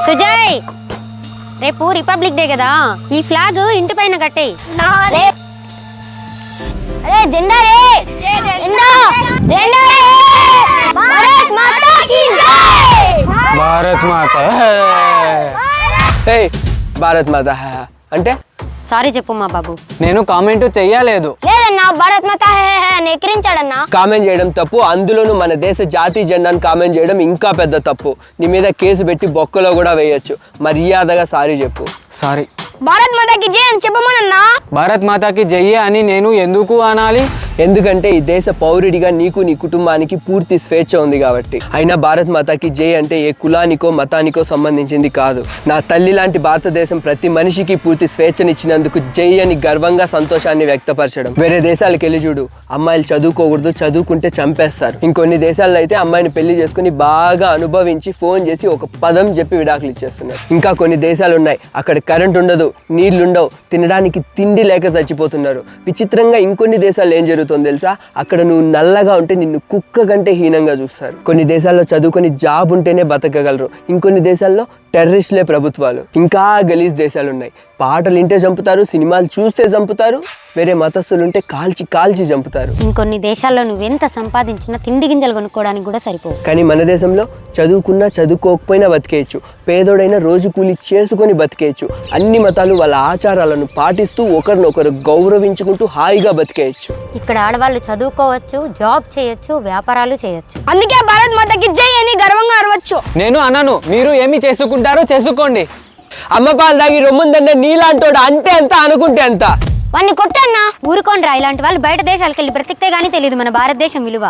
సుజయ్, రేపు republic day కదా, ఈ ఫ్లాగ్ ఇంటి పైన కట్టేయి. అరే జెండా రే, జెండా జెండా రే, భారత్ మాతా కీ జై, భారత్ మాత. ఏయ్, భారత్ మాత అంటే సారీ చెప్పు మా బాబు. నేను కామెంట్ చెయ్యలేదు. లేదన్నా భారత్ మాతా అని ఎక్కిరించాడన్నా. కామెంట్ చేయడం తప్పు, అందులోనూ మన దేశ జాతీయ జెండాను కామెంట్ చేయడం ఇంకా పెద్ద తప్పు. నీ మీద కేసు పెట్టి బొక్కలో కూడా వేయొచ్చు. మర్యాదగా సారీ చెప్పు. సారీ. భారత్ మాతాకి జై అని చెప్పమనన్నా. భారత్ మాతాకి జై అని నేను ఎందుకు అనాలి? ఎందుకంటే ఈ దేశ పౌరుడిగా నీకు నీ కుటుంబానికి పూర్తి స్వేచ్ఛ ఉంది కాబట్టి. అయినా భారత్ మాతాకి జై అంటే ఏ కులానికో మతానికో సంబంధించింది కాదు. నా తల్లి లాంటి భారతదేశం ప్రతి మనిషికి పూర్తి స్వేచ్ఛనిచ్చినందుకు జై అని గర్వంగా సంతోషాన్ని వ్యక్తపరచడం. వేరే దేశాలకు వెళ్ళి చూడు, అమ్మాయిలు చదువుకోకూడదు, చదువుకుంటే చంపేస్తారు. ఇంకొన్ని దేశాల్లో అయితే అమ్మాయిని పెళ్లి చేసుకుని బాగా అనుభవించి ఫోన్ చేసి ఒక పదం చెప్పి విడాకులు ఇచ్చేస్తున్నారు. ఇంకా కొన్ని దేశాలు ఉన్నాయి, అక్కడ కరెంట్ ఉండదు, నీళ్లుండవు, తినడానికి తిండి లేక చచ్చిపోతున్నారు. విచిత్రంగా ఇంకొన్ని దేశాలు ఏం జరుగుతుంది తెలుసా? అక్కడ నువ్వు నల్లగా ఉంటే నిన్ను కుక్క కంటే హీనంగా చూస్తారు. కొన్ని దేశాల్లో చదువుకొని జాబ్ ఉంటేనే బతకగలరు. ఇంకొన్ని దేశాల్లో టెర్రరిస్టులే ప్రభుత్వాలు. ఇంకా గలీజ్ దేశాలు ఉన్నాయి, పాటలు వింటే చంపుతారు, సినిమాలు చూస్తే చంపుతారు, వేరే మతస్థులుంటే కాల్చి కాల్చి చంపుతారు. ఇంకొన్ని దేశాల్లో నువ్వెంత సంపాదించినా తిండి గింజలు కొనుక్కోవడానికి కూడా సరిపోవు. కానీ మన దేశంలో చదువుకున్నా చదువుకోకపోయినా బతికేయచ్చు, పేదోడైనా రోజు కూలి చేసుకొని బతికేయచ్చు. అన్ని మతాలు వాళ్ళ ఆచారాలను పాటిస్తూ ఒకరినొకరు గౌరవించుకుంటూ హాయిగా బతికేయచ్చు. ఇక్కడ ఆడవాళ్ళు చదువుకోవచ్చు, జాబ్ చేయొచ్చు, వ్యాపారాలు చేయొచ్చు. అందుకే భారత్ మాతాకి జై అని గర్వంగా అరవచ్చు. నేను అనను, మీరు ఏమి చేసుకుంటారో చేసుకోండి. అమ్మ పాలు తాగి రొమ్ముందంటే నీలాంటోడు అంటే ఎంత అనుకుంటే ఎంత. వాడిని కొట్టన్నా. ఊరుకోండ్రా, ఇలాంటి వాళ్ళు బయట దేశాలకు వెళ్ళి బ్రతికితే గానీ తెలియదు మన భారతదేశం విలువ.